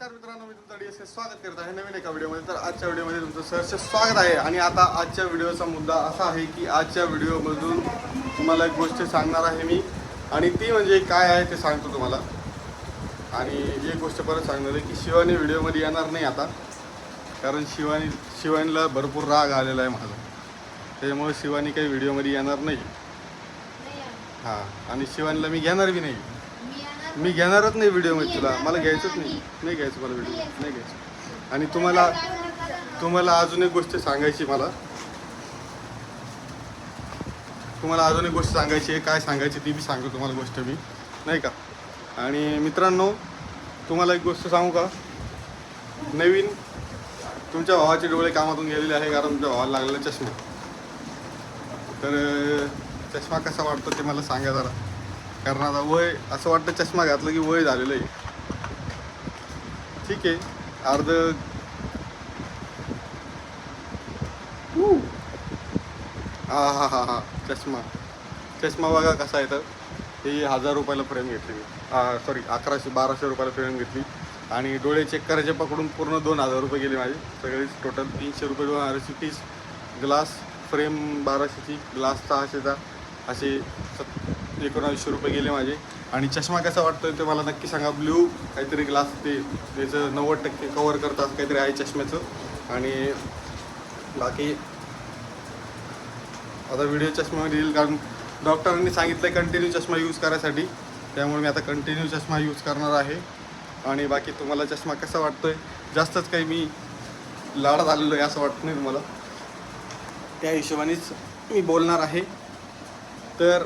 नमस्कार मित्रांनो, मी तुमचं DSK स्वागत करत आहे नवीन एका व्हिडिओमध्ये. तर आजच्या व्हिडिओमध्ये तुमचं सहर्ष स्वागत आहे. आणि आता आजच्या व्हिडिओचा मुद्दा असा आहे की आजच्या व्हिडिओमधून तुम्हाला एक गोष्ट सांगणार आहे मी, आणि ती म्हणजे काय आहे ते सांगतो तुम्हाला. आणि एक गोष्ट परत सांगणार आहे की शिवानी व्हिडिओमध्ये येणार नाही आता, कारण शिवानीला भरपूर राग आलेला आहे माझा, त्याच्यामुळे शिवानी काही व्हिडिओमध्ये येणार नाही. हां, आणि शिवानीला मी घेणार बी नाही, मी घेणारच नाही व्हिडिओमध्ये. तुला मला घ्यायचंच नाही घ्यायचं मला व्हिडिओ नाही घ्यायचं. आणि तुम्हाला अजून एक गोष्ट सांगायची तुम्हाला अजून एक गोष्ट सांगायची आहे. काय सांगायची ती बी सांगतो तुम्हाला गोष्ट मी, नाही का. आणि मित्रांनो, तुम्हाला एक गोष्ट सांगू का, नवीन तुमच्या भावाचे डोळे कामातून गेलेले आहे, कारण तुमच्या भावाला लागलेला चष्मा. तर चष्मा कसा वाटतो ते मला सांगा जरा, कारण आता वय असं वाटतं चष्मा घातलं की वय झालेलं आहे. ठीक आहे, अर्ध हा चष्मा बघा कसा आहे. तर ही 1000 रुपयाला फ्रेम घेतली मी, सॉरी 1100-1200 रुपयाला फ्रेम घेतली. आणि डोळे चेक करायचे पकडून पूर्ण 2000 रुपये गेले माझे सगळेच. टोटल 300 रुपये 2000ची फीस, ग्लास फ्रेम 1200ची, ग्लास 600चा, असे 1900 रुपये गेले माझे. आणि चष्मा कसा वाटतोय ते मला नक्की सांगा. ब्ल्यू काहीतरी ग्लास, ते त्याचं 90% कवर करतं असं काहीतरी आहे चष्म्याचं. आणि बाकी आता व्हिडिओ चष्म्यामध्ये येईल, कारण डॉक्टरांनी सांगितलं कंटिन्यू चष्मा यूज करायसाठी, त्यामुळे मी आता कंटिन्यू चष्मा यूज करणार आहे. आणि बाकी तुम्हाला चष्मा कसा वाटतोय, जास्तच काही मी लाडात आलेलो आहे असं वाटत नाही तुम्हाला, त्या हिशोबानेच मी बोलणार आहे. तर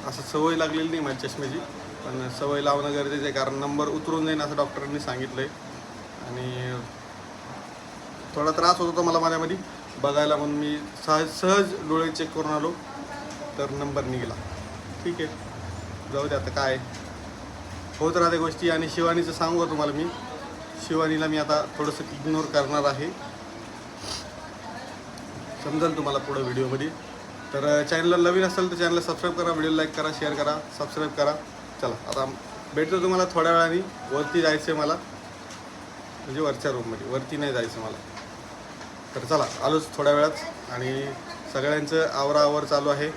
असं सवय लागलेली नाही माझ्या चष्म्याची, पण सवय लावणं गरजेचं आहे, कारण नंबर उतरून जाईन असं डॉक्टरांनी सांगितलं आहे. आणि थोडा त्रास होत होता मला माझ्यामध्ये बघायला, म्हणून मी सहज डोळे चेक करून आलो, तर नंबर निघाला. ठीक आहे, जाऊ दे, आता काय होत राहते गोष्टी. आणि शिवानीचं सांगू का तुम्हाला, मी शिवानीला मी आता थोडंसं इग्नोर करणार आहे, समजेल तुम्हाला पुढं व्हिडिओमध्ये. तर चॅनलला नवीन असेल तर चॅनलला सबस्क्राईब करा, व्हिडिओ लाईक करा, शेअर करा, सबस्क्राईब करा. चला आता भेटतो तुम्हाला थोड्या वेळाने. वरती जायचं आहे मला, म्हणजे वरच्या रूममध्ये, वरती नाही जायचं मला. तर चला आलोच थोड्या वेळात. आणि सगळ्यांचं आवराआवर चालू आहे,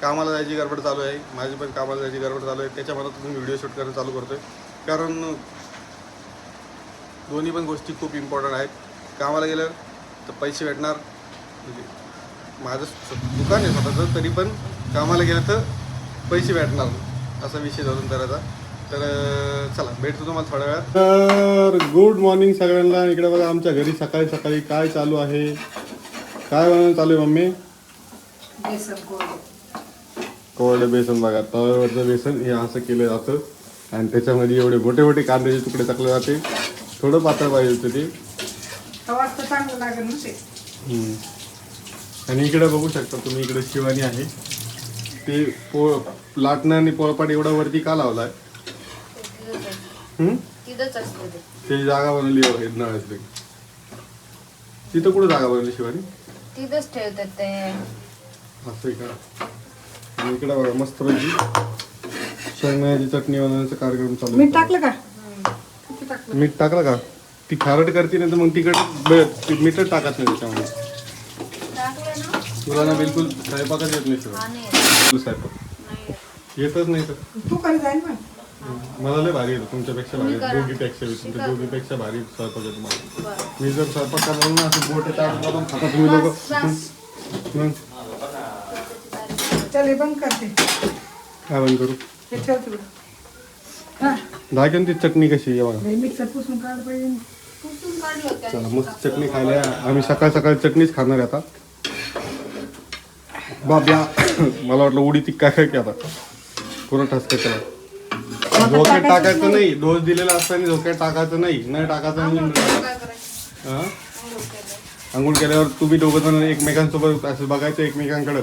कामाला जायची गडबड चालू आहे, माझी पण कामाला जायची गडबड चालू आहे. त्याच्या मनात मी व्हिडिओ शूट करायला चालू करतो आहे, कारण दोन्ही पण गोष्टी खूप इम्पॉर्टंट आहेत. कामाला गेलं तर पैसे भेटणार, म्हणजे माझं दुकान आहे स्वतःचं, तरी पण कामाला गेलं तर पैसे भेटणार, असा विषय धरून करायचा. तर चला भेटतो तुम्हाला थोड्या वेळात. तर गुड मॉर्निंग सगळ्यांना. इकडे बघा आमच्या घरी सकाळी सकाळी काय चालू आहे, काय बनवून चालू आहे मम्मी? कोरडं बेसन बघा, तव्यावरचं बेसन हे असं केलं जातं, आणि त्याच्यामध्ये एवढे मोठे मोठे कांद्याचे तुकडे टाकले जाते. थोडं पातळ पाहिजे होतं ते, चांगलं लागेल ना ते. आणि इकडे बघू शकता तुम्ही, इकडे शिवानी आहे. ते लाटणं आणि पोळपाट एवढा वरती का लावलाय? ते जागा बनवली आहे नळाची. तिथं कुठं जागा बनवली शिवानी? तिथंच ठेवतात ते. असं आहे का? आणि इकडे बघा मस्त पैकी शेंगदाण्याची चटणी बनवण्याचा कार्यक्रम चालू. मीठ टाकलं का? मीठ टाकलं का? ती खारट करते नाही तर मग तिकडे मीठच टाकत नाही त्याच्यामध्ये. तुला ना बिलकुल स्वयंपाकच येत नाही सर, स्वयंपाक येतच नाही तर. तू कधी जाईल ना? मला लय भारी येतो तुमच्यापेक्षा, भारी दोघीपेक्षा, तुमच्या दोघीपेक्षा भारी स्वयंपाक येतो मला. मी जर स्वयंपाक करणार ना असं बोटे टाकून खाता तुम्ही लोक. चल हे बंद करते. काय बंद करू? हे ठेव तिकडं. दाखव ती चटणी कशी आहे बघा. मिक्सर पुसून काढ पाहिजे. चला मस्त चटणी खायला. आम्ही सकाळ सकाळी चटणीच खाणार आहे आता. बाब्या मला वाटलं उडी ती काय की आता पूर्ण ठसका केला. धोक्यात टाकायचं नाही, डोस दिलेला असताना धोक्यात टाकायचं नाही, न टाकायचं नाही. आंघोळ केल्यावर तुम्ही दोघं जण एकमेकांसोबत असं बघायचं एकमेकांकडं,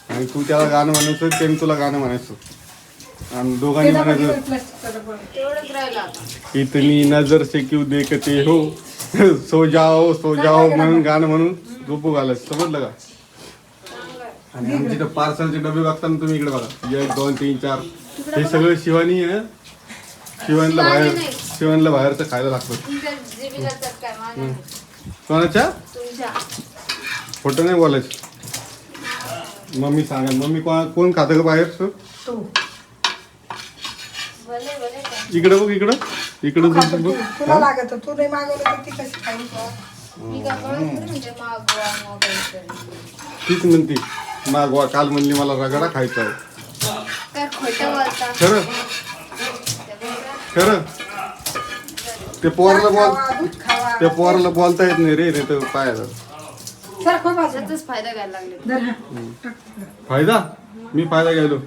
आणि तू त्याला गाणं म्हणायचं, ते तुला गाणं म्हणायचं, आणि दोघांनी म्हणायचं इतनी नजर से क्यों देखते हो, सो जाओ म्हणून गाणं म्हणून झोपू घालायचं. समजलं का? आणि आमची तर पार्सलचे डबे बघताना तुम्ही इकडे बघा, 1 2 3 4 हे सगळं शिवानी आहे. शिवानीला बाहेर शिवणला बाहेरचं खायला लागतं. तुमच्या जिभेला चटका आहे, माझ्या नाही. कोणाच्या तुमच्या. खोटं नाही बोलायचं. मम्मी सांगा मम्मी कोण खातं का बाहेरचं? तू भले भले काय. इकडं बघ इकडं तू खातो, बघ. तुला लागत तू नाही मागवलं तर ती कशी खाईल? मी काय म्हणत नाही म्हणजे मागवा मोबाईल. तीच म्हणती मागवा. काल म्हणली मला रगडा खायचा आहे. काय खोटं बोलता. खरं खरं ते पोराला खावा, दूध खावा. त्या पोराला बोलता येत नाही रे नाही तर पायाला सर खूप बाजूला. त्याचाच फायदा घ्यायला लागले. धर हा. टाक तिकडं. फायदा. मी फायदा घ्यायलो. काय?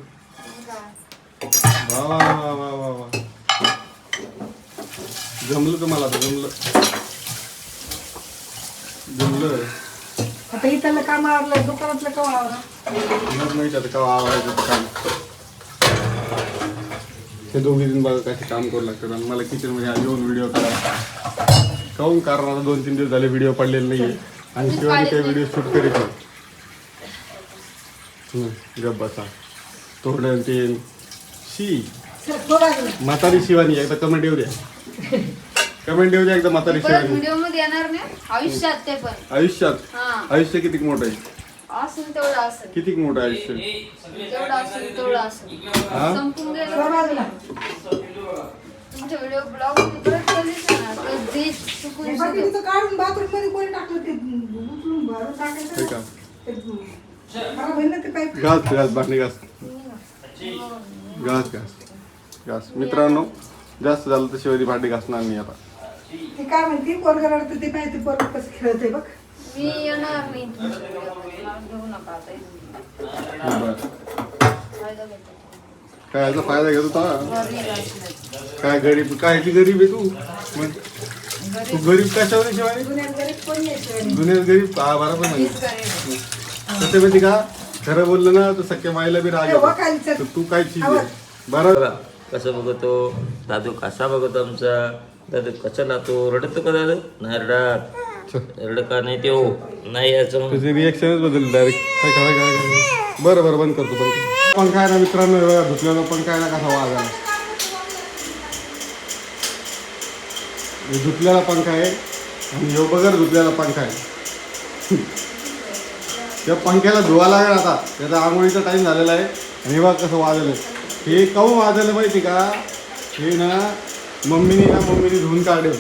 वा वा वा वा वा वा. जमलं तुम्हाला आता जमलं. आता इथलं काम आवरलं, दुकानातलं काम आवरलं. मग माहिती आता का आवडायचं काम. हे दोघे दिन बघा कसे काम करू लागतात आणि मला किचन मध्ये येऊन व्हिडिओ करा काहून कारण आता 2-3 दिवस झाले व्हिडिओ पडलेले नाहीये आणि शिवाय काही व्हिडिओ शूट करीत नाही. गप बसा तोडण ते शी सर खूप बाजूला. म्हातारी शिवानी एकदा कमेंट येऊ द्या. कमेंट येऊ द्या एकदा म्हातारी परत शिवानी. व्हिडिओ मध्ये येणार नाही आयुष्यात ते पण. आयुष्यात हा आयुष्य किती मोठं आहे. असेल तेवढं असेल. किती मोठं आहे आयुष्य. जेवढं असेल तेवढं असेल. हा? संपून खूप गेलं. बाजूला. तुमच्या व्हिडिओ ब्लॉग मध्ये परत चाललीच ना तर जे चुकून हे बाकी तिथं काढून बाथरूम मध्ये कोणी टाकलं ते उचलून भरून हे टाकायचं. का ते खराब होईल ना ते पाईप. घास भांडी घास घास. मित्रांनो जास्त झालं तर शिवाजी भांडी घासणार नाही आता. ती काय म्हणते पोरगं रडतं ते पाहिजे पोरगं कसं खेळतंय बघ. मी येणार नाही तुमच्या व्हिडिओ मध्ये. मला घेऊ नका आता इथे. बरं. फायदा घेतो. काय याचा फायदा घेत होता. घरी असल्याचं. काय गरीब काय ती गरीब आहे तू मग तू गरीब कशावर शिवाय दुनियात गरीब कोणी आहे शिवाय? दुनियात गरीब हा बरोबर नाही. मीच करेन. कसं माहिती का खरं बोललं ना तर सख्या माईला बी राग ए, येतो. वा खाली चल. तर तू काय चीज आहे बरं. बघा कसं बघतो दादू कसा बघतो आमचा दादू कसा लातो रडतो का दादू नाही रडत रड का नाही ते नाही याचं मग तुझी रिएक्शनच बदलली डायरेक्ट. काय काय काय काय बरं बरं बंद करतो बंद करतो. पंखा आहे ना मित्रांनो बघा धुतलेला पंखा आहे ना कसा वाज आला. हे धुतलेला पंखा आहे आणि ह्यो बगर धुतलेला पंखा आहे. त्या पंख्याला धुवा लागेल आता. त्याचा आंघोळीचा टाईम झालेला आहे आणि बघा कसं वाजलं. हे काहून वाजलं माहिती का हे ना मम्मीने धुवून काढले.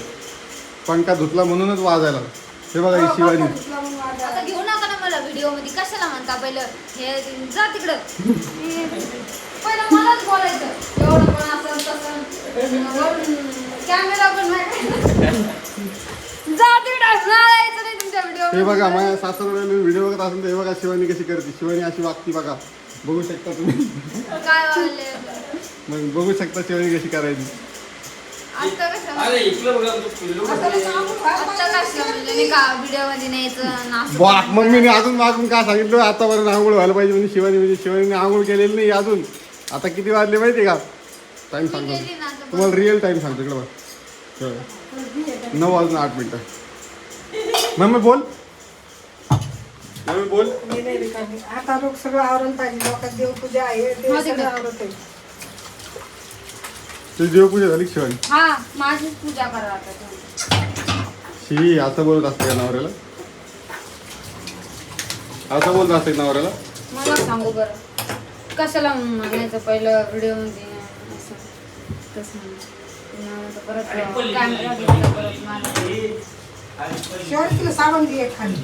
पंखा धुतला म्हणूनच वाजायला. हे बघा ही शिवानी आता घेऊ नका ना मला व्हिडिओ मध्ये. कशाला म्हणता पहिलं हे जा तिकडं. पहिलं मलाच बोलायचं एवढं पण असं तसं कॅमेरा पण नाही. जा तिकडं जायचं नाही तुमच्या व्हिडिओ. हे बघा माझ्या सासरवाडीला व्हिडिओ बघत असेल तर हे बघा शिवानी कशी करते. शिवानी अशी वागती बघा. बघू शकता तुम्ही. काय वाजले मग बघू शकता शिवानी कशी करायची. आता कसं आता कसं म्हणजे नाही का व्हिडिओ मध्ये न्यायचं नाच. मम्मीने अजून मागून काय सांगितलं आतापर्यंत आंघोळ व्हायला पाहिजे म्हणजे शिवानीने आंघोळ केलेली नाही अजून. आता किती वाजले माहिती का टाइम सांगतो केली ना आता. तुम्हाला रिअल टाइम सांगतो इकडे बघ 9:08. मम्मी बोल मम्मी बोल. मी नाही रिकामी. आता लोक सगळं आवरायला पाहिजे. लोकांत देवपूजा आहे ते हो, सगळं तिकडे. आवरत आहे. तुझी देवपूजा झाली का शिवानी. हा माझीच पूजा करा आता तुम्ही. शी असं बोलत असते का नवऱ्याला. असं बोलत असते का नवऱ्याला. मला सांगू बरं कशाला म्हणायचं पहिलं व्हिडिओ मध्ये असं तसं आता परत कॅमेरा घेतला परत मला. शिवाय तुला साबण घे खाली.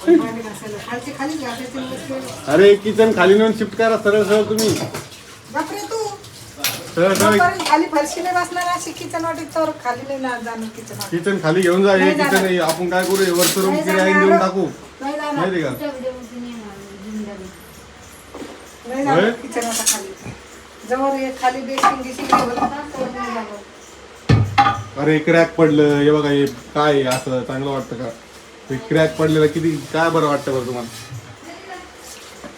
भांडी घासायला. खालची खालीच घासायची मस्त. अरे किचन खाली नेऊन शिफ्ट करा सरळ सरळ तुम्ही. बापरे तू सरळ सरळ जोपर्यंत खाली फरशी नाही बसणार अशी किचन वाटीत तर खाली नाही जाणार किचन वाटीत. किचन खाली घेऊन जा. हे नाही किचन जाणार. आहे. आपण काय करू वरचं रूम नाही किराया जाणार. देऊन टाकू नाही जाणार. माहिती का. तुमच्या व्हिडिओ मध्ये नाही येणार जिंदाबाद. नाही जाणार होय? किचन आता खाली. जवळ एक खाली बेसिंग गिसिंग ठेवलं ना, तर नाही जाणार. अरे क्रॅक पडलं हे बघा हे काय आहे असं चांगलं वाटतं का. हे क्रॅक पडलेलं किती काय बरं वाटतं बरं तुम्हाला.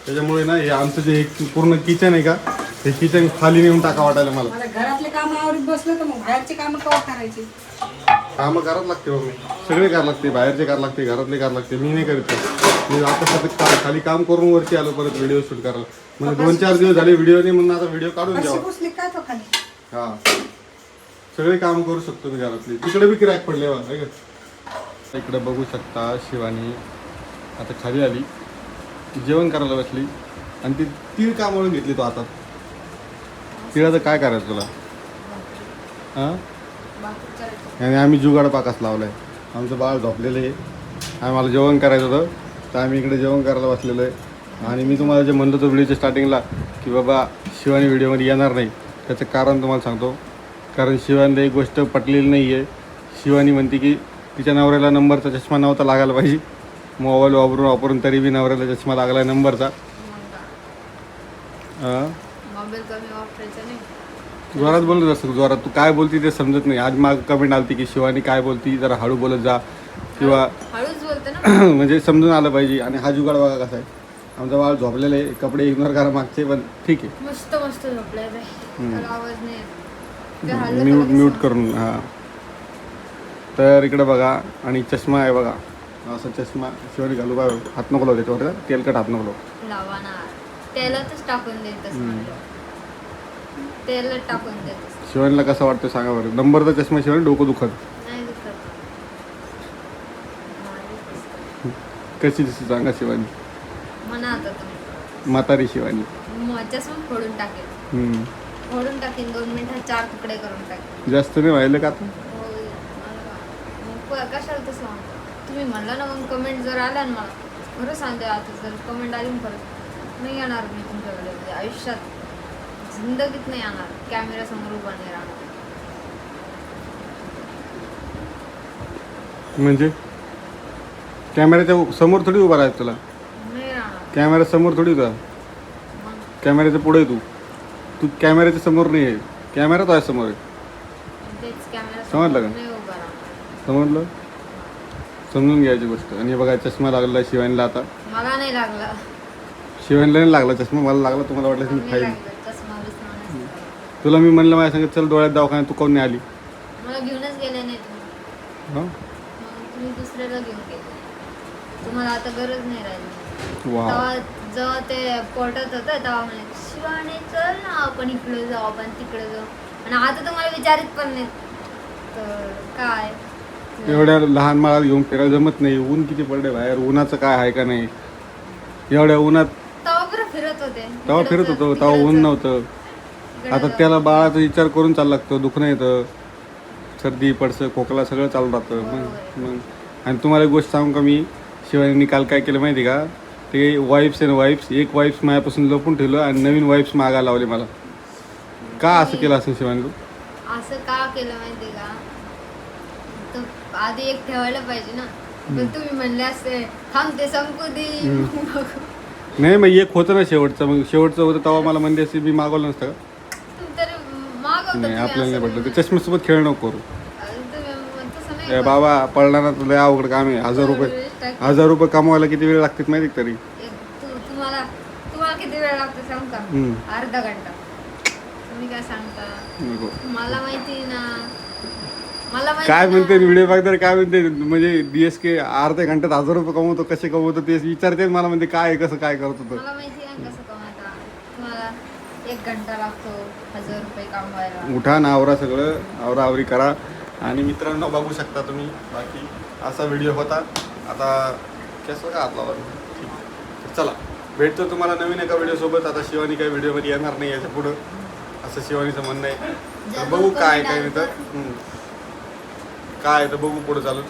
त्याच्यामुळे ना हे आमचं जे पूर्ण किचन आहे का हे किचन खाली नेऊन टाका वाटायला मला. मला घरातले काम आवडत बसलं तर मग बाहेरचे काम कवा करायचे. कामं करावं लागते मग सगळे करावं लागते. बाहेरचे करावं लागते घरातले करावं लागते. मी नाही करत. मी आता सध्या खाली काम करून वरती आलो परत व्हिडिओ शूट करायला. म्हणजे 2-4 दिवस झाले व्हिडिओ नाही म्हणून आता व्हिडिओ काढून फरशी घ्यावा. पुसली काय तो खाली. हा सगळे काम करू शकतो मी घरातली. तिकडे बी क्रॅक पडले बघा है का. इकडे बघू शकता शिवानी आता खाली आली, जेवण करायला बसली आणि ती तीळ कामळून घेतली तो हातात. तिळाचं काय करायचं तुला हां. भाकरी करायची. आणि आम्ही जुगाड पाकास लावलाय. आमचं बाळ झोपलेलं आहे, आम्हाला जेवण करायचं होतं तर आम्ही इकडे जेवण करायला बसलेलो आहे. आणि मी तुम्हाला जे म्हणलं होतं व्हिडिओच्या स्टार्टिंगला की बाबा शिवानी व्हिडिओमध्ये येणार नाही, त्याचं कारण तुम्हाला सांगतो. कारण शिवानीला एक गोष्ट पटलेली नाही आहे. शिवानी म्हणते की तिच्या नवऱ्याला नंबरचा चष्मा नव्हता लागायला पाहिजे, मोबाईल वापरून तरी बी नवऱ्याला चष्मा लागला आहे नंबरचा. हां मोबाईल कमी वापरायचा नाही. जोरात बोलत असतं, जोरात. तू काय बोलती ते समजत नाही. आज माग कमेंट आलती की शिवानी काय बोलती जरा हळू बोलत जा किंवा हळूच बोलते ना. म्हणजे समजून आलं पाहिजे. आणि हा जुगाड बघा कसा आहे. आमचा बाळ झोपलेला आहे, कपडे इग्नोर करा मागचे, पण ठीक आहे. मस्त मस्त झोपलाय बाई. त्याला आवाज नाही येत. ते हल्लं म्यूट तर म्यूट लगेच करून हां. तर इकडे बघा आणि चष्मा आहे बघा, असा चष्मा शिवानी घालू बा. हात नको लावू त्याच्यावर, तेलकट हात नको लावू. लावा ना. तेलातच टाकून देतच म्हणलं. तेलात टाकून देतच. शिवानीला कसं वाटतं सांगा बरं. नंबरचा चष्मा शिवानी डोकं दुखत नाही दुखत. कशी दिसते सांगा शिवानी. म्हणा आता तुम्ही. म्हातारी शिवानी. चष्मा फोडून टाकेल. फोडून टाकेन 2 मिनिटात 4 तुकडे करून टाकेन. जास्त नाही व्हायला का आता. होय. मग कशाला तसं म्हणतो तुम्ही. म्हणलं ना मग कमेंट जर आल्या ना मला, खरं सांगते आता जर कमेंट आली ना परत नाही येणार मी तुमच्याकडे. म्हणजे आयुष्यात जिंदगीत नाही येणार. कॅमेरा समोर उभा नाही राहणार. म्हणजे कॅमेऱ्याच्या समोर थोडी उभा राहायचं तुला. नाही राहणार. कॅमेरा समोर थोडी होता, मग कॅमेऱ्याच्या पुढे आहे तू. तू कॅमेऱ्याच्या समोर नाही आहे, कॅमेरा तो आहे समोर आहे. तेच कॅमेरा समजलं का? नाही उभा राहणार. समजलं. समजून घ्यायची गोष्ट. आणि हे बघा चष्मा लागला शिवानीला आता. मला नाही लागला. शिवानीला नाही लागला चष्मा, मला लागला. तुम्हाला वाटलं की मी नाही खाईल. लागलं. चष्मा बिस्मा नाही. तुला मी म्हणलं माझ्या सांगत चल डोळ्यात दवाखान्यात, तू कोण नाही आली. मला घेऊनच गेले नाही तुम्ही. हां मग तुम्ही दुसऱ्याला घेऊन गेले. तुम्हाला आता गरज नाही राहिली. वा. तेव्हा जेव्हा ते पोटात होतं तेव्हा म्हणे शिवाने चल ना आपण इकडे जाऊ, आपण तिकडे जाऊ. आणि आता तुम्हाला विचारित पण नाही. तर काय एवढ्या लहान माळाला घेऊन फिरायला जमत नाही. ऊन किती पडले बाहेर, उन्हाचं काय आहे का नाही. एवढ्या उन्हात तेव्हा बरं फिरत होते. तेव्हा फिरत होतो, तेव्हा ऊन नव्हतं. आता त्याला बाळाचा विचार करून चालू लागतं. दुखणं येतं, सर्दी पडसं खोकला सगळं चालू राहतं. मग आणि तुम्हाला एक गोष्ट सांगू का मी. शिवानीने काल काय केलं माहिती का. ते वाईफ्स आहे ना, वाईफ्स एक वाईफ्स माझ्यापासून लपून ठेवलं आणि नवीन वाईफ्स मागायला लावले मला. का असं केलं असं शिवानी तू. असं का केलं माहिती का. तर आधी एक ठेवायला पाहिजे ना. पण तुम्ही म्हणले असते थांबते संपू दे. नाही मग एक होतं ना शेवटचं. मग शेवटचं होतं तेव्हा मला म्हणजे असे मी मागवलं नसतं का. तुम्ही तरी मागवता. नाही तुम्ही आपल्याला नाही असं पडलं. ते चष्म्यासोबत खेळ नको करू. तुम्ही तसं ए नाही. बाबा पडला तुला अवघड काम आहे. 1000 रुपये कमवायला किती वेळ लागतात माहिती का तरी. तुम्हाला किती वेळ लागतो सांग का. अर्धा घंटा. तुम्ही काय सांगता. नको. मला माहिती ना. मला माहिती काय ना. म्हणते व्हिडिओ बघताना काय म्हणते म्हणजे DSK अर्ध्या घंट्यात 1000 रुपये कमवतो, कसे कमवतो ते विचारते मला. म्हणते काय कसं काय करत होतं. मला माहिती आहे कसं कमवता. तुम्हाला 1 घंटा लागतो 1000 रुपये कमवायला. उठा ना, आवरा सगळं, आवराआवरी करा. आणि मित्रांनो बघू शकता तुम्ही. बाकी असा व्हिडिओ होता. आता कसं का हात लावला ठीक आहे. चला भेटतो तुम्हाला नवीन एका व्हिडिओसोबत. आता शिवानी काही व्हिडिओमध्ये येणार नाही याच्या पुढं, असं शिवानीचं म्हणणं आहे. तर बघू काय काय नाही तर काय तर बघू पुढं चालू.